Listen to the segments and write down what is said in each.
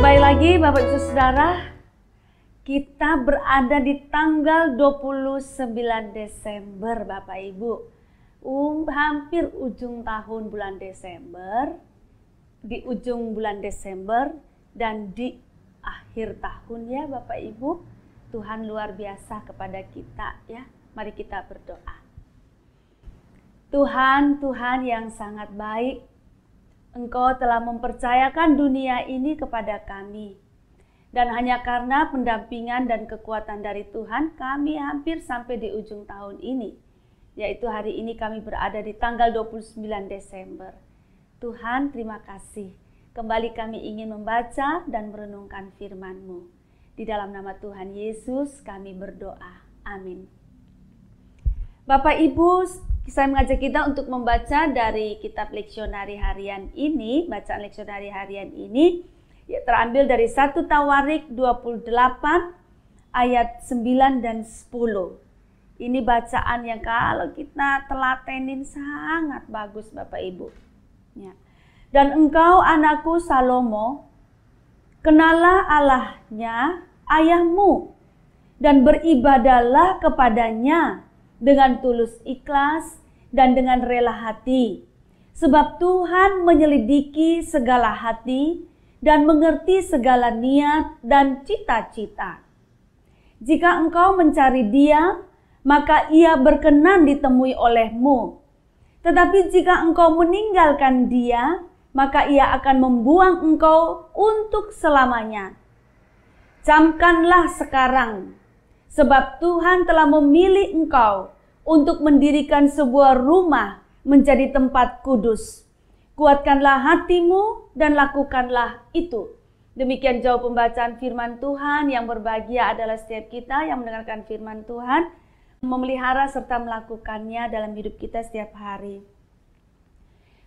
Kembali lagi Bapak Ibu Saudara, kita berada di tanggal 29 Desember Bapak Ibu. Hampir ujung tahun bulan Desember, di ujung bulan Desember dan di akhir tahun ya Bapak Ibu. Tuhan luar biasa kepada kita ya. Mari kita berdoa. Tuhan yang sangat baik, Engkau telah mempercayakan dunia ini kepada kami. Dan hanya karena pendampingan dan kekuatan dari Tuhan, kami hampir sampai di ujung tahun ini. Yaitu hari ini kami berada di tanggal 29 Desember. Tuhan, terima kasih. Kembali kami ingin membaca dan merenungkan firman-Mu. Di dalam nama Tuhan Yesus kami berdoa. Amin. Bapak Ibu, saya mengajak kita untuk membaca dari kitab leksionari harian ini. Bacaan leksionari harian ini ya, terambil dari 1 Tawarik 28 ayat 9 dan 10. Ini bacaan yang kalau kita telatenin sangat bagus Bapak Ibu. Ya. Dan engkau anakku Salomo, kenalah Allahnya ayahmu dan beribadahlah kepadanya dengan tulus ikhlas dan dengan rela hati. Sebab Tuhan menyelidiki segala hati dan mengerti segala niat dan cita-cita. Jika engkau mencari Dia, maka Ia berkenan ditemui olehmu. Tetapi jika engkau meninggalkan Dia, maka Ia akan membuang engkau untuk selamanya. Camkanlah sekarang, sebab Tuhan telah memilih engkau untuk mendirikan sebuah rumah menjadi tempat kudus. Kuatkanlah hatimu dan lakukanlah itu. Demikian jauh pembacaan firman Tuhan. Yang berbahagia adalah setiap kita yang mendengarkan firman Tuhan, memelihara serta melakukannya dalam hidup kita setiap hari.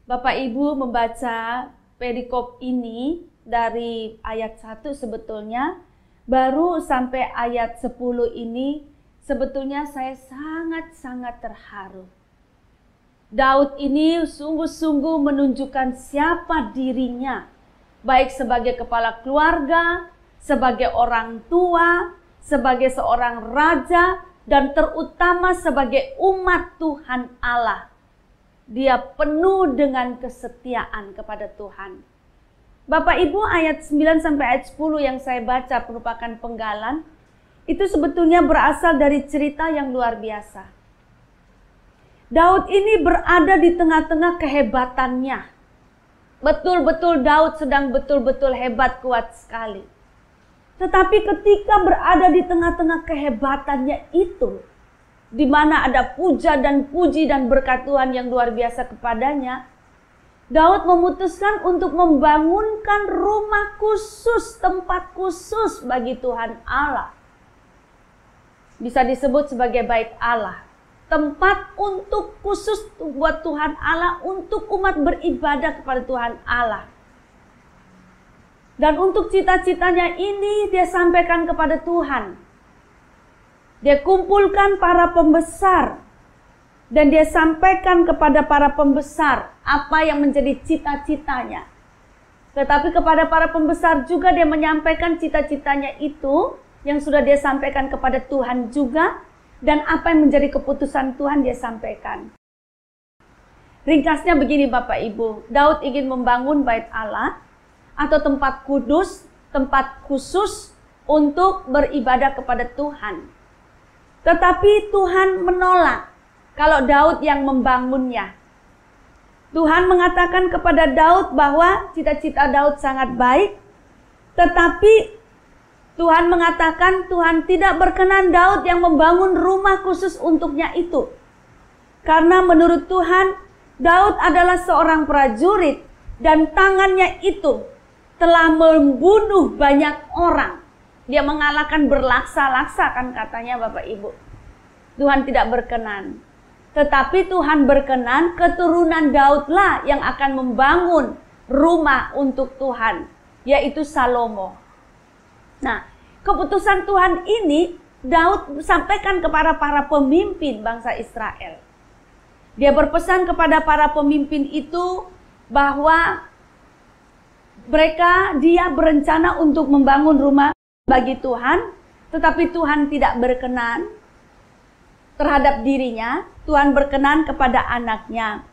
Bapak Ibu membaca perikop ini dari ayat 1 sebetulnya. Baru sampai ayat 10 ini sebetulnya saya sangat-sangat terharu. Daud ini sungguh-sungguh menunjukkan siapa dirinya. Baik sebagai kepala keluarga, sebagai orang tua, sebagai seorang raja, dan terutama sebagai umat Tuhan Allah. Dia penuh dengan kesetiaan kepada Tuhan. Bapak Ibu, ayat 9 sampai ayat 10 yang saya baca merupakan penggalan. Itu sebetulnya berasal dari cerita yang luar biasa. Daud ini berada di tengah-tengah kehebatannya. Betul-betul Daud sedang betul-betul hebat, kuat sekali. Tetapi ketika berada di tengah-tengah kehebatannya itu, di mana ada puja dan puji dan berkat Tuhan yang luar biasa kepadanya, Daud memutuskan untuk membangunkan rumah khusus, tempat khusus bagi Tuhan Allah. Bisa disebut sebagai bait Allah. Tempat untuk khusus buat Tuhan Allah, untuk umat beribadah kepada Tuhan Allah. Dan untuk cita-citanya ini dia sampaikan kepada Tuhan. Dia kumpulkan para pembesar. Dan dia sampaikan kepada para pembesar apa yang menjadi cita-citanya. Tetapi kepada para pembesar juga dia menyampaikan cita-citanya itu yang sudah dia sampaikan kepada Tuhan juga. Dan apa yang menjadi keputusan Tuhan dia sampaikan. Ringkasnya begini Bapak Ibu. Daud ingin membangun bait Allah atau tempat kudus, tempat khusus untuk beribadah kepada Tuhan. Tetapi Tuhan menolak. Kalau Daud yang membangunnya. Tuhan mengatakan kepada Daud bahwa cita-cita Daud sangat baik. Tetapi Tuhan mengatakan Tuhan tidak berkenan Daud yang membangun rumah khusus untuknya itu. Karena menurut Tuhan, Daud adalah seorang prajurit. Dan tangannya itu telah membunuh banyak orang. Dia mengalahkan berlaksa-laksa kan katanya Bapak Ibu. Tuhan tidak berkenan. Tetapi Tuhan berkenan keturunan Daudlah yang akan membangun rumah untuk Tuhan, yaitu Salomo. Nah, keputusan Tuhan ini Daud sampaikan kepada para pemimpin bangsa Israel. Dia berpesan kepada para pemimpin itu bahwa Dia berencana untuk membangun rumah bagi Tuhan, tetapi Tuhan tidak berkenan terhadap dirinya. Tuhan berkenan kepada anaknya.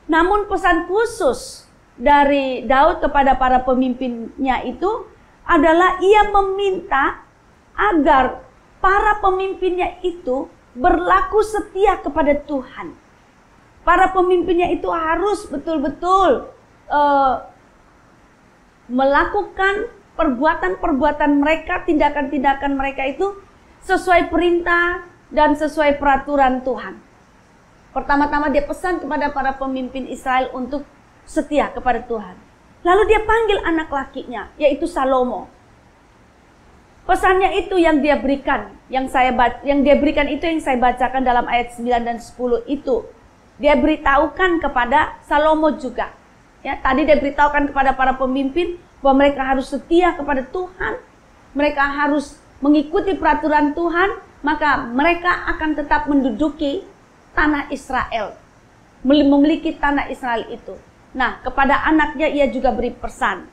Namun pesan khusus dari Daud kepada para pemimpinnya itu adalah ia meminta agar para pemimpinnya itu berlaku setia kepada Tuhan. Para pemimpinnya itu harus betul-betul melakukan perbuatan-perbuatan mereka, tindakan-tindakan mereka itu sesuai perintah dan sesuai peraturan Tuhan. Pertama-tama dia pesan kepada para pemimpin Israel untuk setia kepada Tuhan. Lalu dia panggil anak lakinya, yaitu Salomo. Pesannya itu yang dia berikan, yang dia berikan itu yang saya bacakan dalam ayat 9 dan 10 itu. Dia beritahukan kepada Salomo juga. Ya, tadi dia beritahukan kepada para pemimpin bahwa mereka harus setia kepada Tuhan. Mereka harus mengikuti peraturan Tuhan, maka mereka akan tetap menduduki tanah Israel. Memiliki tanah Israel itu. Nah, kepada anaknya ia juga beri pesan.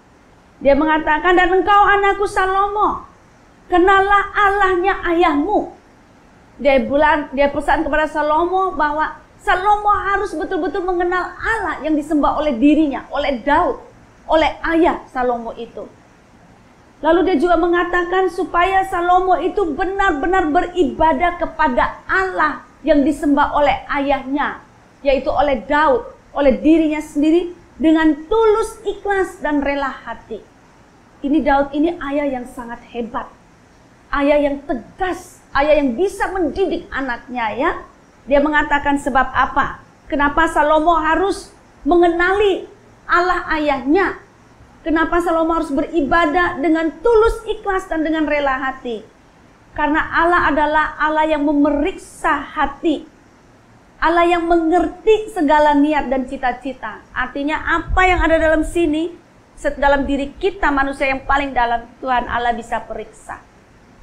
Dia mengatakan, dan engkau anakku Salomo, kenallah Allahnya ayahmu. Dia pesan kepada Salomo bahwa Salomo harus betul-betul mengenal Allah yang disembah oleh dirinya, oleh Daud, oleh ayah Salomo itu. Lalu dia juga mengatakan supaya Salomo itu benar-benar beribadah kepada Allah yang disembah oleh ayahnya, yaitu oleh Daud, oleh dirinya sendiri dengan tulus, ikhlas, dan rela hati. Ini Daud ini ayah yang sangat hebat, ayah yang tegas, ayah yang bisa mendidik anaknya ya. Dia mengatakan sebab apa? Kenapa Salomo harus mengenali Allah ayahnya? Kenapa Salomo harus beribadah dengan tulus, ikhlas, dan dengan rela hati? Karena Allah adalah Allah yang memeriksa hati. Allah yang mengerti segala niat dan cita-cita. Artinya apa yang ada dalam sini, dalam diri kita manusia yang paling dalam, Tuhan Allah bisa periksa.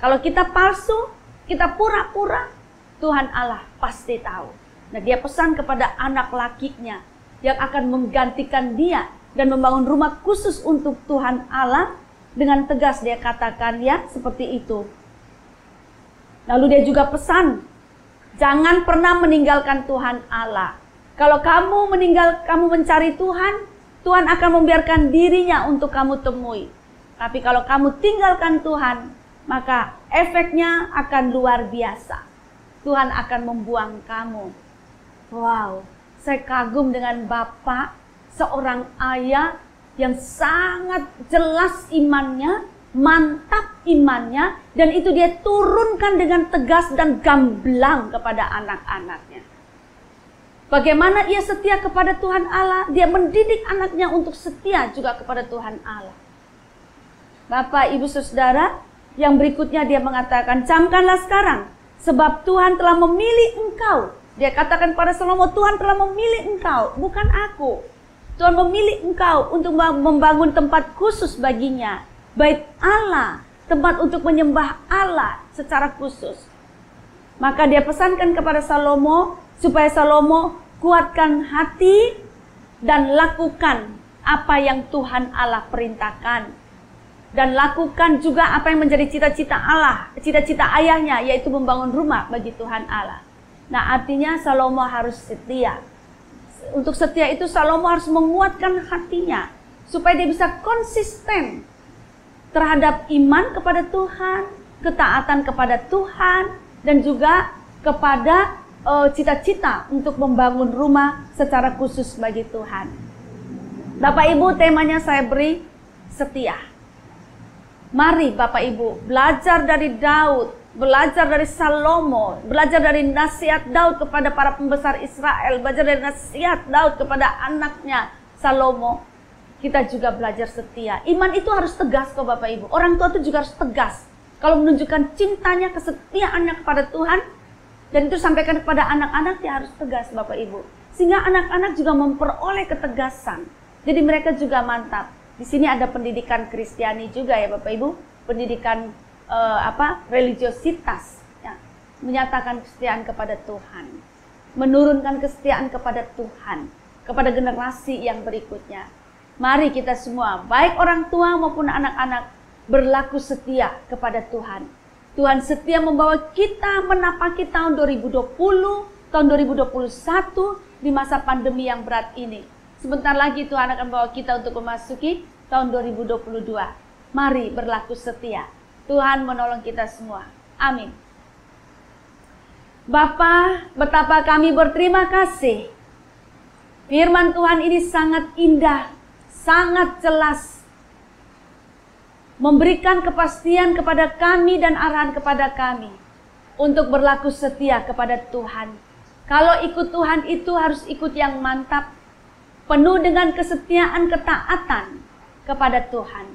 Kalau kita palsu, kita pura-pura, Tuhan Allah pasti tahu. Nah, dia pesan kepada anak lakinya yang akan menggantikan dia dan membangun rumah khusus untuk Tuhan Allah. Dengan tegas dia katakan ya seperti itu. Lalu dia juga pesan, jangan pernah meninggalkan Tuhan Allah. Kalau kamu mencari Tuhan, Tuhan akan membiarkan dirinya untuk kamu temui. Tapi kalau kamu tinggalkan Tuhan, maka efeknya akan luar biasa. Tuhan akan membuang kamu. Wow, saya kagum dengan Bapak, seorang ayah yang sangat jelas imannya, mantap imannya, dan itu dia turunkan dengan tegas dan gamblang kepada anak-anaknya. Bagaimana ia setia kepada Tuhan Allah, dia mendidik anaknya untuk setia juga kepada Tuhan Allah. Bapak, Ibu, Saudara, yang berikutnya dia mengatakan, camkanlah sekarang, sebab Tuhan telah memilih engkau. Dia katakan pada Salomo, Tuhan telah memilih engkau, bukan aku. Tuhan memilih engkau untuk membangun tempat khusus baginya. Bait Allah, tempat untuk menyembah Allah secara khusus. Maka dia pesankan kepada Salomo, supaya Salomo kuatkan hati dan lakukan apa yang Tuhan Allah perintahkan. Dan lakukan juga apa yang menjadi cita-cita Allah, cita-cita ayahnya, yaitu membangun rumah bagi Tuhan Allah. Nah, artinya Salomo harus setia. Untuk setia itu Salomo harus menguatkan hatinya, supaya dia bisa konsisten terhadap iman kepada Tuhan, ketaatan kepada Tuhan, dan juga kepada cita-cita untuk membangun rumah secara khusus bagi Tuhan. Bapak Ibu, temanya saya beri setia. Mari Bapak Ibu belajar dari Daud, belajar dari Salomo, belajar dari nasihat Daud kepada para pembesar Israel, belajar dari nasihat Daud kepada anaknya Salomo. Kita juga belajar setia. Iman itu harus tegas kok Bapak Ibu. Orang tua itu juga harus tegas. Kalau menunjukkan cintanya, kesetiaannya kepada Tuhan, dan itu sampaikan kepada anak-anak, dia harus tegas Bapak Ibu. Sehingga anak-anak juga memperoleh ketegasan. Jadi mereka juga mantap. Di sini ada pendidikan Kristiani juga ya Bapak Ibu, pendidikan religiositas, ya. Menyatakan kesetiaan kepada Tuhan, menurunkan kesetiaan kepada Tuhan, kepada generasi yang berikutnya. Mari kita semua, baik orang tua maupun anak-anak, berlaku setia kepada Tuhan. Tuhan setia membawa kita menapaki tahun 2020, tahun 2021 di masa pandemi yang berat ini. Sebentar lagi Tuhan akan bawa kita untuk memasuki tahun 2022. Mari berlaku setia. Tuhan menolong kita semua. Amin. Bapa, betapa kami berterima kasih. Firman Tuhan ini sangat indah, sangat jelas, memberikan kepastian kepada kami dan arahan kepada kami untuk berlaku setia kepada Tuhan. Kalau ikut Tuhan itu harus ikut yang mantap, penuh dengan kesetiaan, ketaatan kepada Tuhan.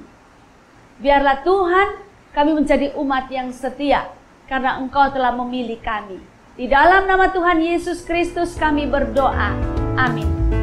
Biarlah Tuhan, kami menjadi umat yang setia karena Engkau telah memilih kami. Di dalam nama Tuhan Yesus Kristus kami berdoa. Amin.